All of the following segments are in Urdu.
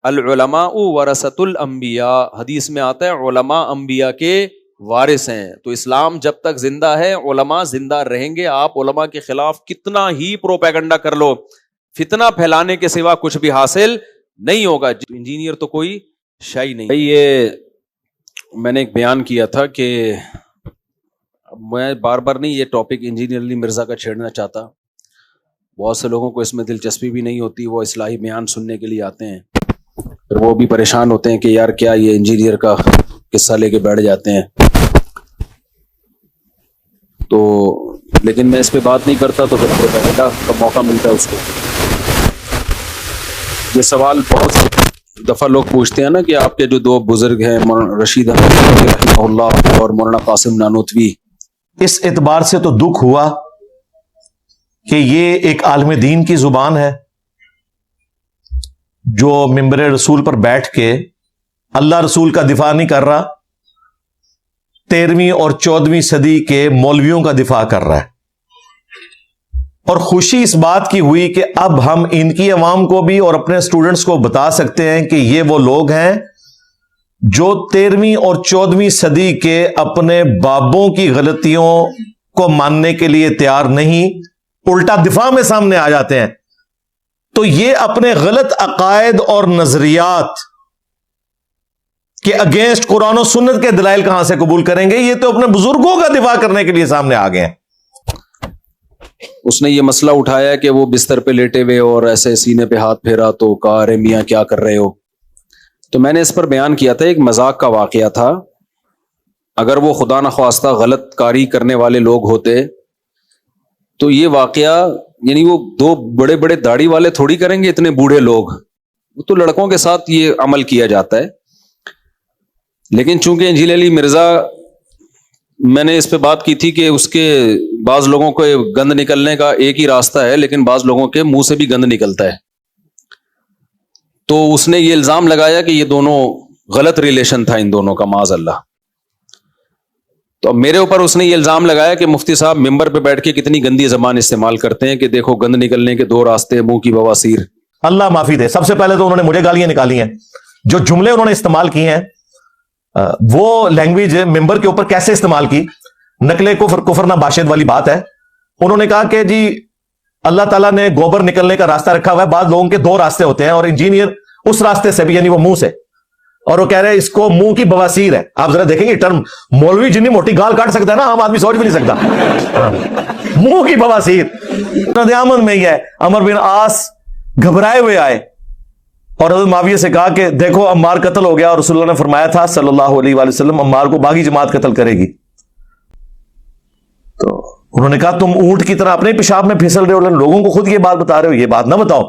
العلماء ورثۃ الانبیاء، حدیث میں آتا ہے علماء انبیاء کے وارث ہیں. تو اسلام جب تک زندہ ہے علماء زندہ رہیں گے. آپ علماء کے خلاف کتنا ہی پروپیگنڈا کر لو، فتنہ پھیلانے کے سوا کچھ بھی حاصل نہیں ہوگا. انجینئر تو کوئی شے نہیں. یہ میں نے ایک بیان کیا تھا کہ میں بار بار نہیں یہ ٹاپک انجینئر علی مرزا کا چھیڑنا چاہتا. بہت سے لوگوں کو اس میں دلچسپی بھی نہیں ہوتی، وہ اصلاحی بیان سننے کے لیے آتے ہیں، پھر وہ بھی پریشان ہوتے ہیں کہ یار کیا یہ انجینئر کا قصہ لے کے بیٹھ جاتے ہیں. تو لیکن میں اس پہ بات نہیں کرتا تو پھر پروپیگنڈا کا موقع ملتا ہے اس کو. یہ سوال بہت دفعہ لوگ پوچھتے ہیں نا کہ آپ کے جو دو بزرگ ہیں مولانا رشید احمد رحمہ اللہ اور مولانا قاسم نانوتوی، اس اعتبار سے تو دکھ ہوا کہ یہ ایک عالم دین کی زبان ہے جو ممبر رسول پر بیٹھ کے اللہ رسول کا دفاع نہیں کر رہا، 13ویں اور 14ویں صدی کے مولویوں کا دفاع کر رہا ہے. اور خوشی اس بات کی ہوئی کہ اب ہم ان کی عوام کو بھی اور اپنے اسٹوڈنٹس کو بتا سکتے ہیں کہ یہ وہ لوگ ہیں جو 13ویں اور 14ویں صدی کے اپنے بابوں کی غلطیوں کو ماننے کے لیے تیار نہیں، الٹا دفاع میں سامنے آ جاتے ہیں. تو یہ اپنے غلط عقائد اور نظریات کے اگینسٹ قرآن و سنت کے دلائل کہاں سے قبول کریں گے؟ یہ تو اپنے بزرگوں کا دفاع کرنے کے لیے سامنے آ گئے ہیں. اس نے یہ مسئلہ اٹھایا کہ وہ بستر پہ لیٹے ہوئے اور ایسے سینے پہ ہاتھ پھیرا تو کہا ارے میاں کیا کر رہے ہو. تو میں نے اس پر بیان کیا تھا، ایک مذاق کا واقعہ تھا. اگر وہ خدا نخواستہ غلط کاری کرنے والے لوگ ہوتے تو یہ واقعہ، یعنی وہ دو بڑے بڑے داڑھی والے تھوڑی کریں گے، اتنے بوڑھے لوگ، وہ تو لڑکوں کے ساتھ یہ عمل کیا جاتا ہے. لیکن چونکہ انجیل علی مرزا، میں نے اس پہ بات کی تھی کہ اس کے بعض لوگوں کو گند نکلنے کا ایک ہی راستہ ہے، لیکن بعض لوگوں کے منہ سے بھی گند نکلتا ہے. تو اس نے یہ الزام لگایا کہ یہ دونوں غلط ریلیشن تھا ان دونوں کا، معاذ اللہ. تو اب میرے اوپر اس نے یہ الزام لگایا کہ مفتی صاحب ممبر پہ بیٹھ کے کتنی گندی زبان استعمال کرتے ہیں کہ دیکھو گند نکلنے کے دو راستے، منہ کی بواسیر. اللہ معافی دے. سب سے پہلے تو انہوں نے مجھے گالیاں نکالی ہیں. جو جملے انہوں نے استعمال کیے ہیں وہ لینگویج ممبر کے اوپر کیسے استعمال کی، نقل کفر نہ باشد والی بات ہے. انہوں نے کہا کہ جی اللہ تعالیٰ نے گوبر نکلنے کا راستہ رکھا ہوا ہے، بعض لوگوں کے دو راستے ہوتے ہیں اور انجینئر اس راستے سے بھی، یعنی وہ منہ سے، اور وہ کہہ رہے ہیں اس کو منہ کی بواسیر ہے. آپ ذرا دیکھیں گے ٹرم، مولوی جنی موٹی گال کاٹ سکتا ہے نا، عام آدمی سوچ بھی نہیں سکتا. منہ کی بواسیر ندیامن میں ہی ہے. عمر بن عاص گھبرائے ہوئے آئے اور حضرت معاویہ سے کہا کہ دیکھو عمار قتل ہو گیا اور رسول اللہ نے فرمایا تھا صلی اللہ علیہ وآلہ وسلم عمار کو باغی جماعت قتل کرے گی. تو انہوں نے کہا تم اونٹ کی طرح اپنے پیشاب میں پھسل رہے ہو، لوگوں کو خود یہ بات بتا رہے ہو، یہ بات نہ بتاؤ.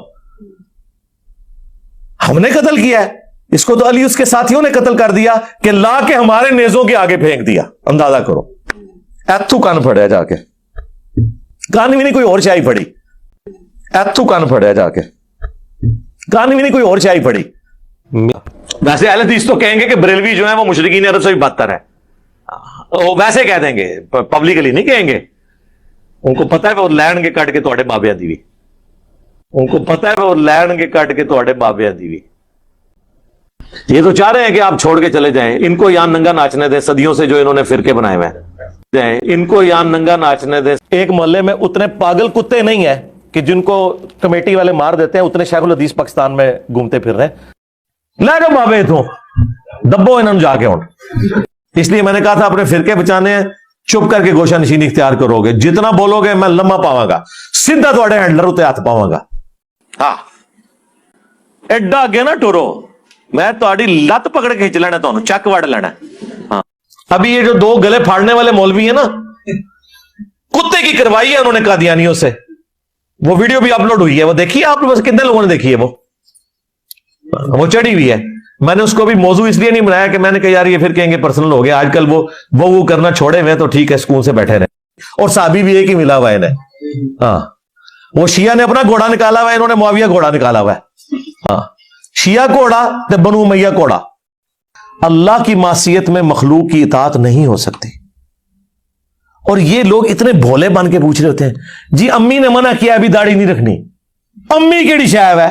ہم نے قتل کیا ہے اس کو، تو علی اس کے ساتھیوں نے قتل کر دیا کہ لا کے ہمارے نیزوں کے آگے پھینک دیا. اندازہ کرو. ایتھو کان پھڑیا جا کے، کان بھی نہیں کوئی اور شاہی پڑی، ایتھو کان پھڑیا جا کے، کان بھی نہیں کوئی اور شاہی پڑی. ویسے اہل حدیث تو کہیں گے کہ بریلوی جو ہے وہ مشرکین عرب سے بھی بدتر ہے، وہ ویسے کہہ دیں گے، پبلکلی نہیں کہیں گے. ان کو پتہ ہے وہ لین کے کٹ کے تواڈے بابے دی وی، ان کو پتہ ہے وہ لین کے کٹ کے تواڈے بابے دی وی. یہ تو چاہ رہے ہیں کہ آپ چھوڑ کے چلے جائیں. ان کو یہاں ننگا ناچنے دیں، صدیوں سے جو انہوں نے فرقے بنائے ہوئے ہیں، ان کو یہاں ننگا ناچنے دیں. ایک محلے میں اتنے پاگل کتے نہیں ہیں کہ جن کو کمیٹی والے مار دیتے ہیں، اتنے شیخ الحدیث پاکستان میں گھومتے پھر رہے ہیں. لے جاؤ بابے تو دبو انہوں جا کے. اس لیے میں نے کہا تھا اپنے فرقے بچانے ہیں، چپ کر کے گوشہ نشینی اختیار کرو گے. جتنا بولو گے میں لمحہ پاواں گا، سیدھا تواڈے ہینڈلر اتنے ہاتھ پاواں گا. ہاں ایڈا اگے نہ ٹورو، میں تہاڈی لت پکڑ کے کھچ لینا، تمہیں چک وڑ لینا. ہاں ابھی یہ جو دو گلے پھاڑنے والے مولوی ہیں نا، کتے کی کروائی ہے انہوں نے قادیانیوں سے. وہ ویڈیو بھی اپلوڈ ہوئی ہے، وہ دیکھیے آپ لوگ، کتنے لوگوں نے دیکھی ہے؟ وہ چڑھی ہوئی ہے. میں نے اس کو بھی موضوع اس لیے نہیں بنایا کہ میں نے کہا یار یہ پھر کہیں گے پرسنل ہو گیا. آج کل وہ کرنا چھوڑے ہوئے تو ٹھیک ہے، سکون سے بیٹھے رہے. اور صحابی بھی ایک ہی ملا ہوا ہے انہیں. ہاں وہ شیعہ نے اپنا گھوڑا نکالا ہوا ہے، انہوں نے معاویہ گھوڑا نکالا ہوا ہے. ہاں شیعہ گھوڑا تے بنو امیہ گھوڑا. اللہ کی معصیت میں مخلوق کی اطاعت نہیں ہو سکتی. اور یہ لوگ اتنے بھولے بن کے پوچھ رہے ہوتے ہیں جی امی نے منع کیا ابھی داڑھی نہیں رکھنی. امی کیڑی شاید ہے؟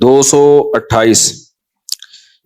228।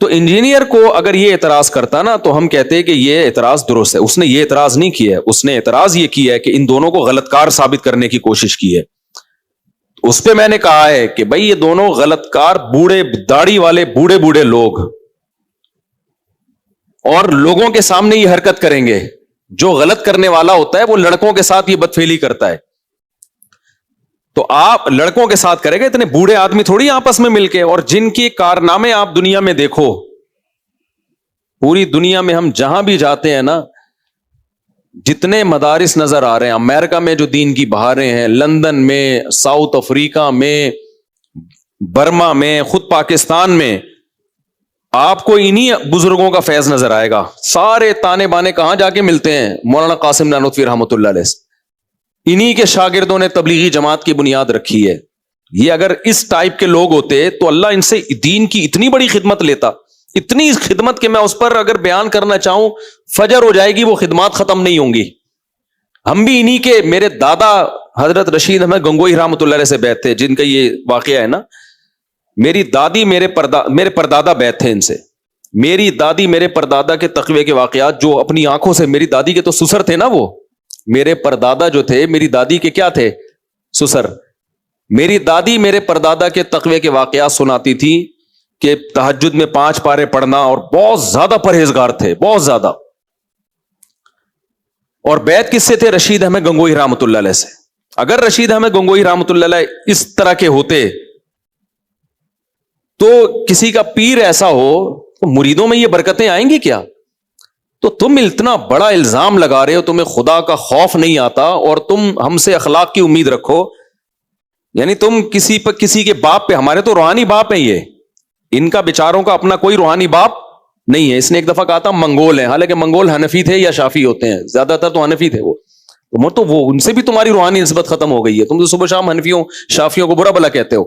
تو انجینئر کو اگر یہ اعتراض کرتا نا تو ہم کہتے ہیں کہ یہ اعتراض درست ہے. اس نے یہ اعتراض نہیں کیا ہے, اس نے اعتراض یہ کیا ہے کہ ان دونوں کو غلط کار ثابت کرنے کی کوشش کی ہے. اس پہ میں نے کہا ہے کہ بھائی یہ دونوں غلط کار بوڑھے داڑھی والے بوڑھے لوگ اور لوگوں کے سامنے یہ حرکت کریں گے. جو غلط کرنے والا ہوتا ہے وہ لڑکوں کے ساتھ یہ بدفعلی کرتا ہے, تو آپ لڑکوں کے ساتھ کرے گا. اتنے بوڑھے آدمی تھوڑی آپس میں مل کے, اور جن کے کارنامے آپ دنیا میں دیکھو, پوری دنیا میں ہم جہاں بھی جاتے ہیں نا, جتنے مدارس نظر آ رہے ہیں, امریکہ میں جو دین کی بہاریں ہیں, لندن میں, ساؤتھ افریقہ میں, برما میں, خود پاکستان میں, آپ کو انہی بزرگوں کا فیض نظر آئے گا. سارے تانے بانے کہاں جا کے ملتے ہیں؟ مولانا قاسم نانوتوی رحمۃ اللہ علیہ. انہی کے شاگردوں نے تبلیغی جماعت کی بنیاد رکھی ہے. یہ اگر اس ٹائپ کے لوگ ہوتے تو اللہ ان سے دین کی اتنی بڑی خدمت لیتا, اتنی خدمت کہ میں اس پر اگر بیان کرنا چاہوں فجر ہو جائے گی, وہ خدمات ختم نہیں ہوں گی. ہم بھی انہی کے, میرے دادا حضرت رشید احمد گنگوئی رحمۃ اللہ علیہ سے بیعت تھے, جن کا یہ واقعہ ہے نا. میری دادی میرے پردادا بیعت تھے ان سے. میری دادی میرے پردادا کے تقوی کے واقعات جو اپنی آنکھوں سے, میری دادی کے تو سسر تھے نا, وہ میرے پردادا جو تھے میری دادی کے کیا تھے؟ سسر. میری دادی میرے پردادا کے تقوی کے واقعات سناتی تھی کہ تہجد میں 5 پارے پڑھنا, اور بہت زیادہ پرہیزگار تھے, بہت زیادہ. اور بیعت کس سے تھے؟ رشید احمد گنگوئی رحمۃ اللہ علیہ سے. اگر رشید احمد گنگوئی رحمۃ اللہ علیہ اس طرح کے ہوتے تو کسی کا پیر ایسا ہو تو مریدوں میں یہ برکتیں آئیں گی کیا؟ تو تم اتنا بڑا الزام لگا رہے ہو, تمہیں خدا کا خوف نہیں آتا, اور تم ہم سے اخلاق کی امید رکھو. یعنی تم کسی کے باپ پہ, ہمارے تو روحانی باپ ہیں یہ, ان کا بیچاروں کا اپنا کوئی روحانی باپ نہیں ہے. اس نے ایک دفعہ کہا تھا منگول ہیں, حالانکہ منگول حنفی تھے یا شافی ہوتے ہیں, زیادہ تر تو حنفی تھے. وہ تو وہ ان سے بھی تمہاری روحانی نسبت ختم ہو گئی ہے. تم تو صبح شام حنفیوں شافیوں کو برا بلا کہتے ہو.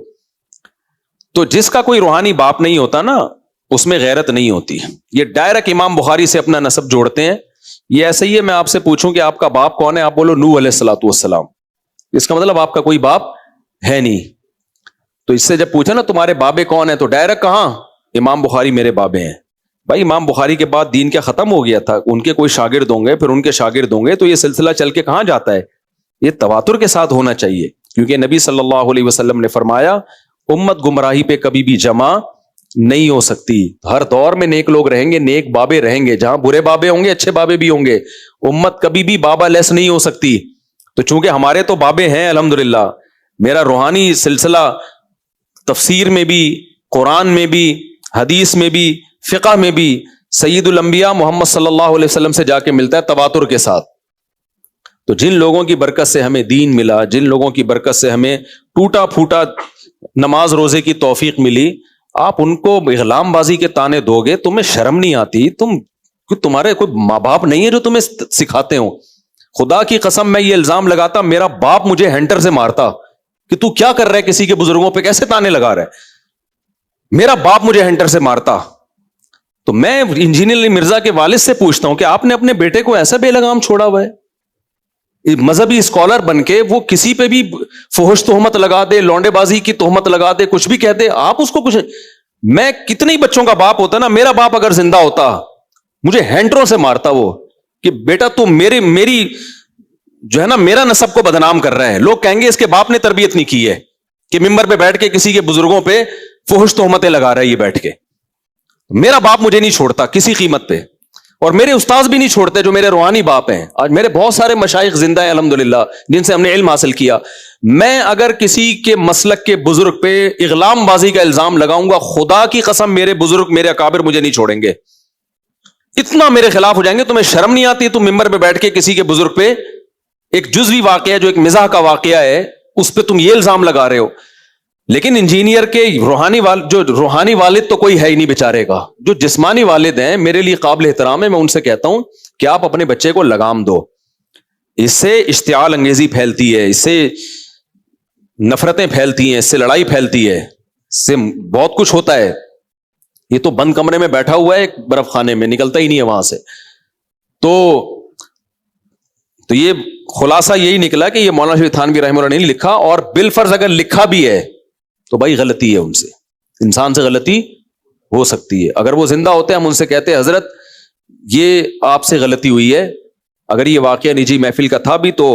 تو جس کا کوئی روحانی باپ نہیں ہوتا نا, اس میں غیرت نہیں ہوتی. یہ ڈائریکٹ امام بخاری سے اپنا نسب جوڑتے ہیں. یہ ایسے ہی ہے, میں آپ سے پوچھوں کہ آپ کا باپ کون ہے, آپ بولو نوح علیہ الصلوۃ والسلام. اس کا مطلب آپ کا کوئی باپ ہے نہیں. تو اس سے جب پوچھا نا تمہارے بابے کون ہیں, تو ڈائریکٹ کہاں؟ امام بخاری میرے بابے ہیں. بھائی امام بخاری کے بعد دین کیا ختم ہو گیا تھا؟ ان کے کوئی شاگرد ہوں گے, پھر ان کے شاگرد ہوں گے, تو یہ سلسلہ چل کے کہاں جاتا ہے؟ یہ تواتر کے ساتھ ہونا چاہیے, کیونکہ نبی صلی اللہ علیہ وسلم نے فرمایا امت گمراہی پہ کبھی بھی جمع نہیں ہو سکتی. ہر دور میں نیک لوگ رہیں گے, نیک بابے رہیں گے, جہاں برے بابے ہوں گے اچھے بابے بھی ہوں گے. امت کبھی بھی بابا لیس نہیں ہو سکتی. تو چونکہ ہمارے تو بابے ہیں الحمدللہ, میرا روحانی سلسلہ تفسیر میں بھی, قرآن میں بھی, حدیث میں بھی, فقہ میں بھی سید الانبیاء محمد صلی اللہ علیہ وسلم سے جا کے ملتا ہے تواتر کے ساتھ. تو جن لوگوں کی برکت سے ہمیں دین ملا, جن لوگوں کی برکت سے ہمیں ٹوٹا پھوٹا نماز روزے کی توفیق ملی, آپ ان کو اغلام بازی کے تانے دو گے, تمہیں شرم نہیں آتی؟ تمہارے کوئی ماں باپ نہیں ہے جو تمہیں سکھاتے ہوں؟ خدا کی قسم میں یہ الزام لگاتا, میرا باپ مجھے ہینٹر سے مارتا کہ تو کیا کر رہا ہے, کسی کے بزرگوں پہ کیسے تانے لگا رہا ہے. میرا باپ مجھے ہینٹر سے مارتا. تو میں انجینئر علی مرزا کے والد سے پوچھتا ہوں کہ آپ نے اپنے بیٹے کو ایسا بے لگام چھوڑا ہوا ہے, مذہبی اسکالر بن کے وہ کسی پہ بھی فحش تہمت لگا دے, لونڈے بازی کی تہمت لگا دے, کچھ بھی کہہ دے, آپ اس کو کچھ. میں کتنے بچوں کا باپ ہوتا نا, میرا باپ اگر زندہ ہوتا مجھے ہینڈروں سے مارتا وہ کہ بیٹا تو میری جو ہے نا میرا نسب کو بدنام کر رہا ہے. لوگ کہیں گے اس کے باپ نے تربیت نہیں کی ہے کہ ممبر پہ بیٹھ کے کسی کے بزرگوں پہ فحش تہمتیں لگا رہا ہے یہ بیٹھ کے. میرا باپ مجھے نہیں چھوڑتا کسی قیمت پہ, اور میرے استاذ بھی نہیں چھوڑتے جو میرے روحانی باپ ہیں. آج میرے بہت سارے مشائخ زندہ ہیں الحمدللہ, جن سے ہم نے علم حاصل کیا. میں اگر کسی کے مسلک کے بزرگ پہ اغلام بازی کا الزام لگاؤں گا, خدا کی قسم میرے بزرگ میرے اکابر مجھے نہیں چھوڑیں گے, اتنا میرے خلاف ہو جائیں گے. تمہیں شرم نہیں آتی؟ تم ممبر پہ بیٹھ کے کسی کے بزرگ پہ ایک جزوی واقعہ جو ایک مزاح کا واقعہ ہے اس پہ تم یہ الزام لگا رہے ہو. لیکن انجینئر کے روحانی والد تو کوئی ہے ہی نہیں بیچارے کا. جو جسمانی والد ہیں میرے لیے قابل احترام ہے, میں ان سے کہتا ہوں کہ آپ اپنے بچے کو لگام دو. اس سے اشتعال انگیزی پھیلتی ہے, اس سے نفرتیں پھیلتی ہیں, اس سے لڑائی پھیلتی ہے, اس سے بہت کچھ ہوتا ہے. یہ تو بند کمرے میں بیٹھا ہوا ہے ایک برف خانے میں, نکلتا ہی نہیں ہے وہاں سے. تو یہ خلاصہ یہی نکلا کہ یہ مولانا شریف تھانوی رحمہ اللہ نے لکھا, اور بالفرض اگر لکھا بھی ہے تو بھائی غلطی ہے ان سے, انسان سے غلطی ہو سکتی ہے. اگر وہ زندہ ہوتے ہیں ہم ان سے کہتے حضرت یہ آپ سے غلطی ہوئی ہے, اگر یہ واقعہ نجی محفل کا تھا بھی تو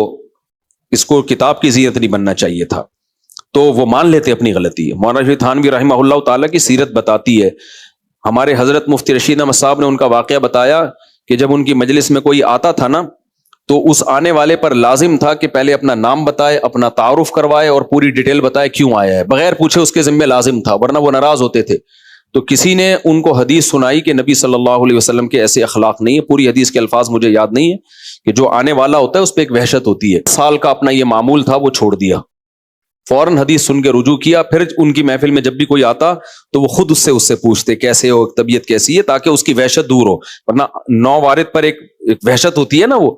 اس کو کتاب کی زینت نہیں بننا چاہیے تھا. تو وہ مان لیتے اپنی غلطی ہے. مولانا رشید تھانوی رحمہ اللہ تعالیٰ کی سیرت بتاتی ہے, ہمارے حضرت مفتی رشید احمد صاحب نے ان کا واقعہ بتایا کہ جب ان کی مجلس میں کوئی آتا تھا نا تو اس آنے والے پر لازم تھا کہ پہلے اپنا نام بتائے, اپنا تعارف کروائے اور پوری ڈیٹیل بتائے کیوں آیا ہے, بغیر پوچھے اس کے ذمہ لازم تھا, ورنہ وہ ناراض ہوتے تھے. تو کسی نے ان کو حدیث سنائی کہ نبی صلی اللہ علیہ وسلم کے ایسے اخلاق نہیں ہے, پوری حدیث کے الفاظ مجھے یاد نہیں ہے, کہ جو آنے والا ہوتا ہے اس پہ ایک وحشت ہوتی ہے. سال کا اپنا یہ معمول تھا وہ چھوڑ دیا, فوراً حدیث سن کے رجوع کیا. پھر ان کی محفل میں جب بھی کوئی آتا تو وہ خود اس سے پوچھتے کیسے ہو, طبیعت کیسی ہے, تاکہ اس کی وحشت دور ہو, ورنہ نو وارد پر ایک وحشت ہوتی ہے نا وہ.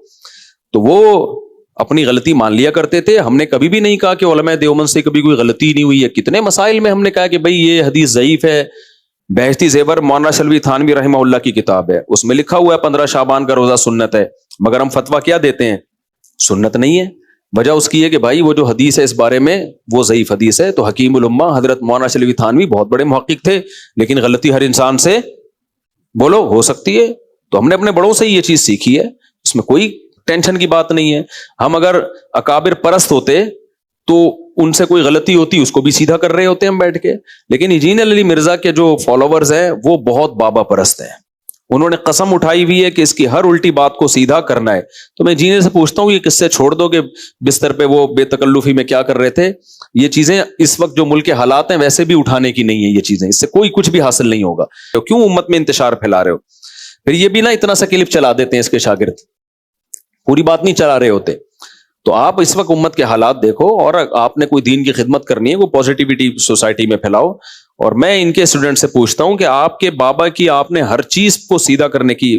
تو وہ اپنی غلطی مان لیا کرتے تھے. ہم نے کبھی بھی نہیں کہا کہ علماء دیوبند سے کبھی کوئی غلطی نہیں ہوئی ہے. کتنے مسائل میں ہم نے کہا کہ بھئی یہ حدیث ضعیف ہے. بہشتی زیور مولانا شلوی تھانوی رحمہ اللہ کی کتاب ہے, اس میں لکھا ہوا ہے 15 شعبان کا روزہ سنت ہے, مگر ہم فتویٰ کیا دیتے ہیں, سنت نہیں ہے. وجہ اس کی ہے کہ بھائی وہ جو حدیث ہے اس بارے میں وہ ضعیف حدیث ہے. تو حکیم الامہ حضرت مولانا شلوی تھانوی بہت بڑے محقق تھے, لیکن غلطی ہر انسان سے بولو ہو سکتی ہے. تو ہم نے اپنے بڑوں سے یہ چیز سیکھی ہے, اس میں کوئی ٹینشن کی بات نہیں ہے. ہم اگر اکابر پرست ہوتے تو ان سے کوئی غلطی ہوتی اس کو بھی سیدھا کر رہے ہوتے ہم بیٹھ کے. لیکن انجینئر علی مرزا کے جو فالوورز ہیں وہ بہت بابا پرست ہیں, انہوں نے قسم اٹھائی ہوئی ہے کہ اس کی ہر الٹی بات کو سیدھا کرنا ہے. تو میں انجینئر سے پوچھتا ہوں یہ قصے چھوڑ دو کہ بستر پہ وہ بے تکلفی میں کیا کر رہے تھے, یہ چیزیں اس وقت جو ملک کے حالات ہیں ویسے بھی اٹھانے کی نہیں ہے یہ چیزیں, اس سے کوئی کچھ بھی حاصل نہیں ہوگا. تو کیوں امت میں انتشار پھیلا رہے ہو؟ پھر یہ بھی نا اتنا سا کلپ چلا دیتے ہیں اس کے شاگرد, پوری بات نہیں چلا رہے ہوتے. تو آپ اس وقت امت کے حالات دیکھو, اور آپ نے کوئی دین کی خدمت کرنی ہے وہ پازیٹیوٹی سوسائٹی میں پھیلاؤ. اور میں ان کے اسٹوڈنٹ سے پوچھتا ہوں کہ آپ کے بابا کی آپ نے ہر چیز کو سیدھا کرنے کی,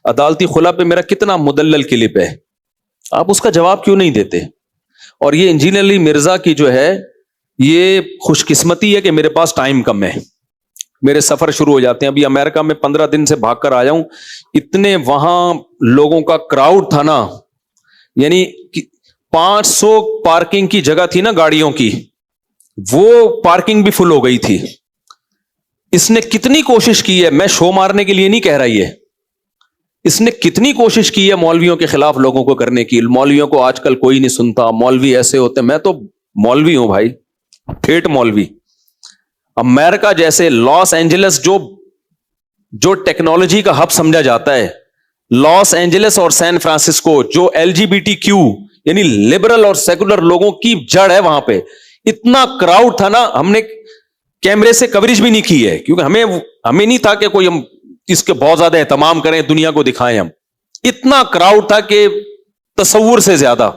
عدالتی خلا پہ میرا کتنا مدلل کلپ ہے, آپ اس کا جواب کیوں نہیں دیتے؟ اور یہ انجینئر علی مرزا کی جو ہے یہ خوش قسمتی ہے کہ میرے پاس ٹائم کم ہے, میرے سفر شروع ہو جاتے ہیں. ابھی امریکہ میں 15 دن سے بھاگ کر آیا ہوں, اتنے وہاں لوگوں کا کراؤڈ تھا نا, یعنی 500 پارکنگ کی جگہ تھی نا گاڑیوں کی, وہ پارکنگ بھی فل ہو گئی تھی. اس نے کتنی کوشش کی ہے, میں شو مارنے کے لیے نہیں کہہ رہا, یہ اس نے کتنی کوشش کی ہے مولویوں کے خلاف لوگوں کو کرنے کی. مولویوں کو آج کل کوئی نہیں سنتا, مولوی ایسے ہوتے. میں تو مولوی ہوں بھائی, ٹھیٹ مولوی. امریکہ جیسے لاس اینجلس جو ٹیکنالوجی کا ہب سمجھا جاتا ہے, لاس اینجلس اور سین فرانسسکو جو LGBTQ یعنی لبرل اور سیکولر لوگوں کی جڑ ہے, وہاں پہ اتنا کراؤڈ تھا نا, ہم نے کیمرے سے کوریج بھی نہیں کی ہے کیونکہ ہمیں نہیں تھا کہ کوئی ہم اس کے بہت زیادہ اہتمام کریں, دنیا کو دکھائیں. ہم اتنا کراؤڈ تھا کہ تصور سے زیادہ.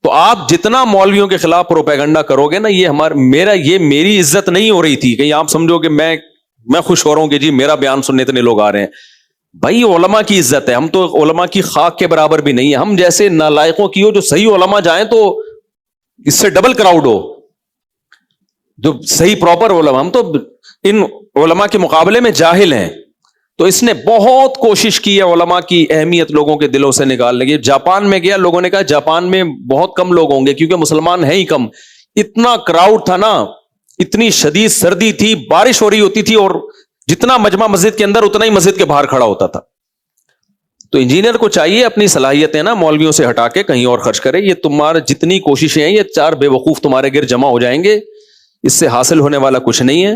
تو آپ جتنا مولویوں کے خلاف پروپیگنڈا کرو گے نا, یہ میری عزت نہیں ہو رہی تھی کہیں آپ سمجھو کہ میں خوش ہو رہا ہوں کہ جی میرا بیان سننے اتنے لوگ آ رہے ہیں. بھائی علماء کی عزت ہے, ہم تو علماء کی خاک کے برابر بھی نہیں ہے. ہم جیسے نالائقوں کی ہو, جو صحیح علماء جائیں تو اس سے ڈبل کراؤڈ ہو, جو صحیح پراپر علماء. ہم تو ان علماء کے مقابلے میں جاہل ہیں. تو اس نے بہت کوشش کی ہے علماء کی اہمیت لوگوں کے دلوں سے نکالنے کی. جاپان میں گیا, لوگوں نے کہا جاپان میں بہت کم لوگ ہوں گے کیونکہ مسلمان ہیں ہی کم. اتنا کراؤڈ تھا نا, اتنی شدید سردی تھی, بارش ہو رہی ہوتی تھی, اور جتنا مجمع مسجد کے اندر اتنا ہی مسجد کے باہر کھڑا ہوتا تھا. تو انجینئر کو چاہیے اپنی صلاحیتیں نا مولویوں سے ہٹا کے کہیں اور خرچ کرے. یہ تمہارے جتنی کوششیں ہیں یہ 4 بے وقوف تمہارے گرد جمع ہو جائیں گے, اس سے حاصل ہونے والا کچھ نہیں ہے.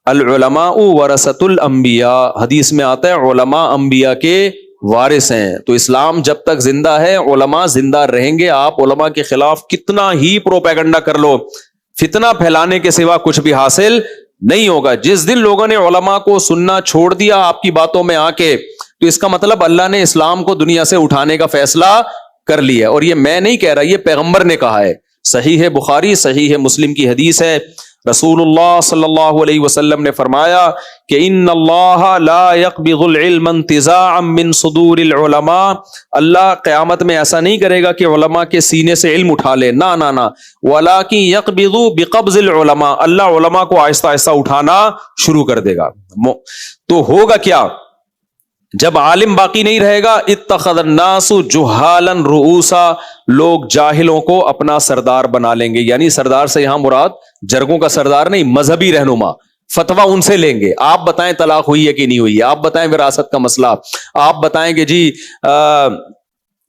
العلماء ورثۃ الانبیاء, حدیث میں آتا ہے علماء انبیاء کے وارث ہیں. تو اسلام جب تک زندہ ہے علماء زندہ رہیں گے. آپ علماء کے خلاف کتنا ہی پروپیگنڈا کر لو, فتنہ پھیلانے کے سوا کچھ بھی حاصل نہیں ہوگا. جس دن لوگوں نے علماء کو سننا چھوڑ دیا آپ کی باتوں میں آ کے, تو اس کا مطلب اللہ نے اسلام کو دنیا سے اٹھانے کا فیصلہ کر لیا. اور یہ میں نہیں کہہ رہا, یہ پیغمبر نے کہا ہے. صحیح ہے بخاری, صحیح ہے مسلم کی حدیث ہے. رسول اللہ صلی اللہ علیہ وسلم نے فرمایا کہ ان اللہ لا يقبض العلم انتزاعا من صدور العلماء, اللہ قیامت میں ایسا نہیں کرے گا کہ علماء کے سینے سے علم اٹھا لے, نہ ولکن يقبض بقبض العلماء, اللہ علماء کو آہستہ آہستہ اٹھانا شروع کر دے گا. تو ہوگا کیا, جب عالم باقی نہیں رہے گا, اتخذ الناس جہالا رؤوسا, لوگ جاہلوں کو اپنا سردار بنا لیں گے. یعنی سردار سے یہاں مراد جرگوں کا سردار نہیں, مذہبی رہنما. فتویٰ ان سے لیں گے. آپ بتائیں طلاق ہوئی ہے کہ نہیں ہوئی ہے, آپ بتائیں وراثت کا مسئلہ, آپ بتائیں کہ جی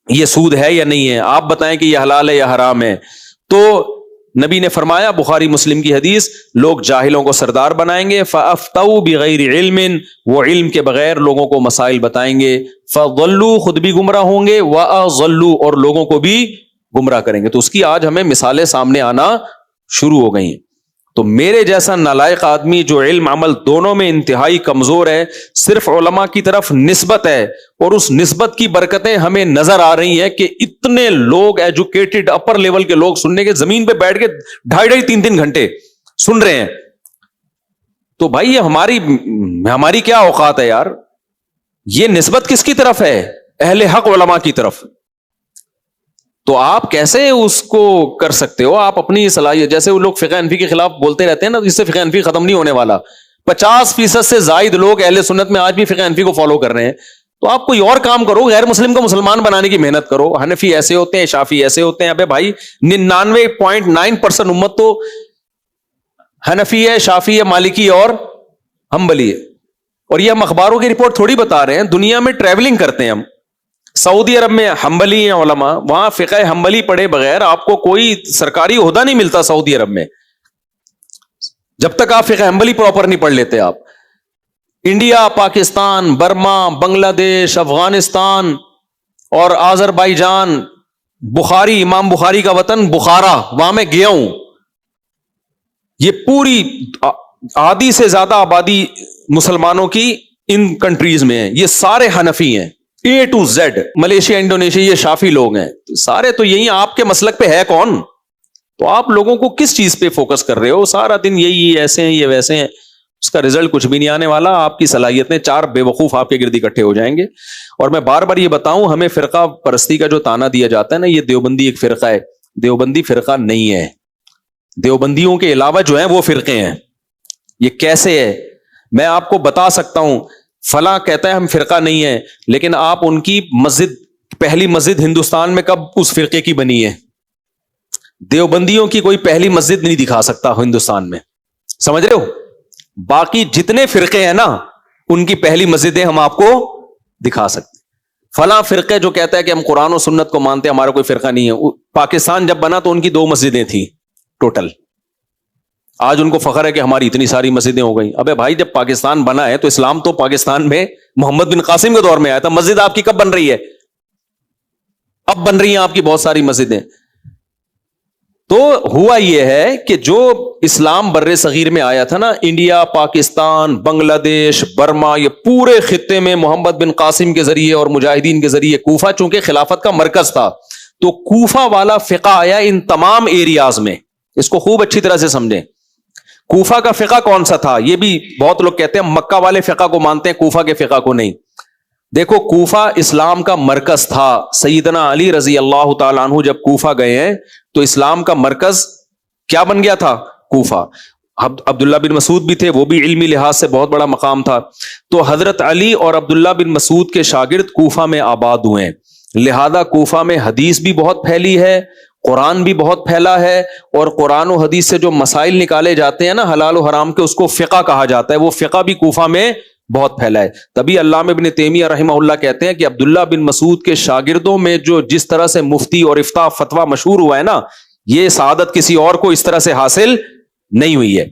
یہ سود ہے یا نہیں ہے, آپ بتائیں کہ یہ حلال ہے یا حرام ہے. تو نبی نے فرمایا, بخاری مسلم کی حدیث, لوگ جاہلوں کو سردار بنائیں گے, فافتوا بغیر علم, وہ علم کے بغیر لوگوں کو مسائل بتائیں گے, فضلوا, خود بھی گمراہ ہوں گے, واضلوا, اور لوگوں کو بھی گمراہ کریں گے. تو اس کی آج ہمیں مثالیں سامنے آنا شروع ہو گئی ہیں. تو میرے جیسا نالائق آدمی جو علم عمل دونوں میں انتہائی کمزور ہے, صرف علماء کی طرف نسبت ہے, اور اس نسبت کی برکتیں ہمیں نظر آ رہی ہیں کہ اتنے لوگ ایجوکیٹڈ اپر لیول کے لوگ سننے کے, زمین پہ بیٹھ کے 2.5-3 گھنٹے سن رہے ہیں. تو بھائی یہ ہماری کیا اوقات ہے یار؟ یہ نسبت کس کی طرف ہے؟ اہل حق علماء کی طرف. تو آپ کیسے اس کو کر سکتے ہو؟ آپ اپنی صلاحیت, جیسے وہ لوگ فقہ حنفی کے خلاف بولتے رہتے ہیں نا, اس سے فقہ حنفی ختم نہیں ہونے والا. 50% سے زائد لوگ اہل سنت میں آج بھی فقہ حنفی کو فالو کر رہے ہیں. تو آپ کوئی اور کام کرو, غیر مسلم کو مسلمان بنانے کی محنت کرو. حنفی ایسے ہوتے ہیں, شافی ایسے ہوتے ہیں. ابے بھائی 99.9% امت تو حنفی ہے, شافی ہے, مالکی اور حنبلی ہے. اور یہ ہم اخباروں کی رپورٹ تھوڑی بتا رہے ہیں, دنیا میں ٹریولنگ کرتے ہیں ہم. سعودی عرب میں حنبلی ہیں علماء, وہاں فقہ حنبلی پڑھے بغیر آپ کو کوئی سرکاری عہدہ نہیں ملتا سعودی عرب میں, جب تک آپ فقہ حنبلی پراپر نہیں پڑھ لیتے. آپ انڈیا, پاکستان, برما, بنگلہ دیش, افغانستان اور آذربائیجان, بخاری, امام بخاری کا وطن بخارا, وہاں میں گیا ہوں. یہ پوری آدھی سے زیادہ آبادی مسلمانوں کی ان کنٹریز میں ہے. یہ سارے حنفی ہیں A to Z. Malaysia, Indonesia, یہ شافی لوگ ہیں سارے. تو یہی آپ کے مسلک پہ ہے کون؟ تو آپ لوگوں کو کس چیز پہ فوکس کر رہے ہو سارا دن؟ یہی ایسے ہیں, یہ ویسے ہیں, اس کا رزلٹ کچھ بھی نہیں آنے والا. آپ کی صلاحیتیں 4 بے وقوف آپ کے گرد اکٹھے ہو جائیں گے. اور میں بار بار یہ بتاؤں, ہمیں فرقہ پرستی کا جو تانا دیا جاتا ہے نا, یہ دیوبندی ایک فرقہ ہے. دیوبندی فرقہ نہیں ہے. دیوبندیوں کے علاوہ جو ہیں وہ فرقے ہیں. یہ کیسے ہے میں آپ کو بتا سکتا ہوں. فلاں کہتا ہے ہم فرقہ نہیں ہے, لیکن آپ ان کی مسجد, پہلی مسجد ہندوستان میں کب اس فرقے کی بنی ہے؟ دیوبندیوں کی کوئی پہلی مسجد نہیں دکھا سکتا ہندوستان میں, سمجھ رہے ہو؟ باقی جتنے فرقے ہیں نا, ان کی پہلی مسجدیں ہم آپ کو دکھا سکتے. فلاں فرقے جو کہتا ہے کہ ہم قرآن و سنت کو مانتے ہیں, ہمارا کوئی فرقہ نہیں ہے. پاکستان جب بنا تو ان کی 2 مسجدیں تھیں ٹوٹل. آج ان کو فخر ہے کہ ہماری اتنی ساری مسجدیں ہو گئی. ابے بھائی جب پاکستان بنا ہے تو اسلام تو پاکستان میں محمد بن قاسم کے دور میں آیا تھا. مسجد آپ کی کب بن رہی ہے؟ اب بن رہی ہیں آپ کی بہت ساری مسجدیں. تو ہوا یہ ہے کہ جو اسلام بر صغیر میں آیا تھا نا, انڈیا, پاکستان, بنگلہ دیش, برما, یہ پورے خطے میں محمد بن قاسم کے ذریعے اور مجاہدین کے ذریعے, کوفہ چونکہ خلافت کا مرکز تھا تو کوفہ والا فقہ آیا ان تمام ایریاز میں. اس کو خوب اچھی طرح سے سمجھیں. کوفہ کا فقہ کون سا تھا؟ یہ بھی بہت لوگ کہتے ہیں مکہ والے فقہ کو مانتے ہیں, کوفہ کے فقہ کو نہیں. دیکھو کوفہ اسلام کا مرکز تھا. سیدنا علی رضی اللہ تعالیٰ عنہ جب کوفہ گئے ہیں تو اسلام کا مرکز کیا بن گیا تھا؟ کوفہ. عبداللہ بن مسعود بھی تھے, وہ بھی علمی لحاظ سے بہت بڑا مقام تھا. تو حضرت علی اور عبداللہ بن مسعود کے شاگرد کوفہ میں آباد ہوئے ہیں, لہذا کوفہ میں حدیث بھی بہت پھیلی ہے, قرآن بھی بہت پھیلا ہے, اور قرآن و حدیث سے جو مسائل نکالے جاتے ہیں نا حلال و حرام کے, اس کو فقہ کہا جاتا ہے. وہ فقہ بھی کوفہ میں بہت پھیلا ہے. تبھی علامہ ابن تیمیہ رحمہ اللہ کہتے ہیں کہ عبداللہ بن مسعود کے شاگردوں میں جو جس طرح سے مفتی اور افتاء فتویٰ مشہور ہوا ہے نا, یہ سعادت کسی اور کو اس طرح سے حاصل نہیں ہوئی ہے.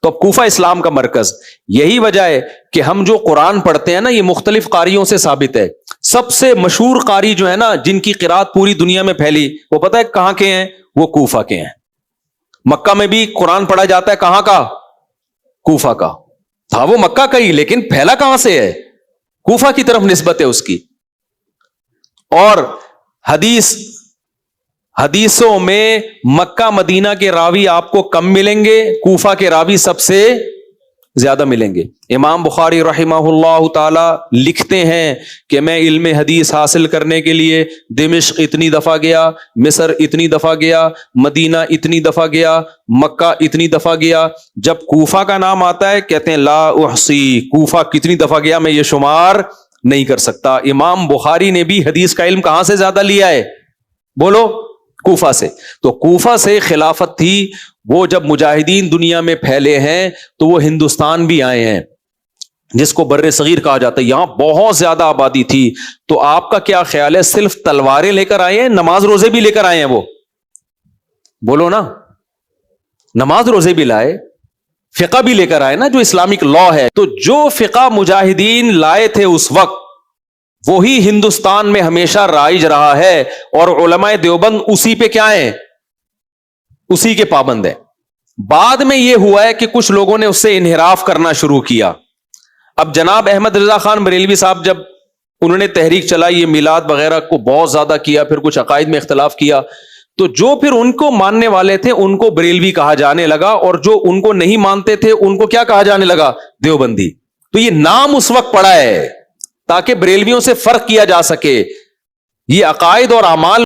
تو اب کوفہ اسلام کا مرکز. یہی وجہ ہے کہ ہم جو قرآن پڑھتے ہیں نا, یہ مختلف قاریوں سے ثابت ہے. سب سے مشہور قاری جو ہے نا, جن کی قرات پوری دنیا میں پھیلی, وہ پتہ ہے کہاں کے ہیں؟ وہ کوفہ کے ہیں. مکہ میں بھی قرآن پڑھا جاتا ہے, کہاں کا؟ کوفہ کا. تھا وہ مکہ کا ہی, لیکن پھیلا کہاں سے ہے؟ کوفہ کی طرف نسبت ہے اس کی. اور حدیثوں میں مکہ مدینہ کے راوی آپ کو کم ملیں گے, کوفہ کے راوی سب سے زیادہ ملیں گے. امام بخاری رحمہ اللہ تعالی لکھتے ہیں کہ میں علم حدیث حاصل کرنے کے لیے دمشق اتنی دفعہ گیا, مصر اتنی دفعہ گیا, مدینہ اتنی دفعہ گیا, مکہ اتنی دفعہ گیا. جب کوفہ کا نام آتا ہے کہتے ہیں لا احصی, کوفہ کتنی دفعہ گیا میں یہ شمار نہیں کر سکتا. امام بخاری نے بھی حدیث کا علم کہاں سے زیادہ لیا ہے؟ بولو, کوفہ سے. تو کوفہ سے خلافت تھی. وہ جب مجاہدین دنیا میں پھیلے ہیں تو وہ ہندوستان بھی آئے ہیں جس کو بر صغیر کہا جاتا ہے. یہاں بہت زیادہ آبادی تھی. تو آپ کا کیا خیال ہے, صرف تلواریں لے کر آئے ہیں, نماز روزے بھی لے کر آئے ہیں؟ وہ بولو نا, نماز روزے بھی لائے, فقہ بھی لے کر آئے نا, جو اسلامک لا ہے. تو جو فقہ مجاہدین لائے تھے اس وقت, وہی ہندوستان میں ہمیشہ رائج رہا ہے, اور علماء دیوبند اسی پہ کیا ہیں, اسی کے پابند ہیں. بعد میں یہ ہوا ہے کہ کچھ لوگوں نے اس سے انحراف کرنا شروع کیا. اب جناب احمد رضا خان بریلوی صاحب جب انہوں نے تحریک چلائی, یہ میلاد وغیرہ کو بہت زیادہ کیا, پھر کچھ عقائد میں اختلاف کیا, تو جو پھر ان کو ماننے والے تھے ان کو بریلوی کہا جانے لگا, اور جو ان کو نہیں مانتے تھے ان کو کیا کہا جانے لگا, دیوبندی. تو یہ نام اس وقت پڑا ہے تاکہ بریلویوں سے فرق کیا جا سکے. یہ عقائد اور اعمال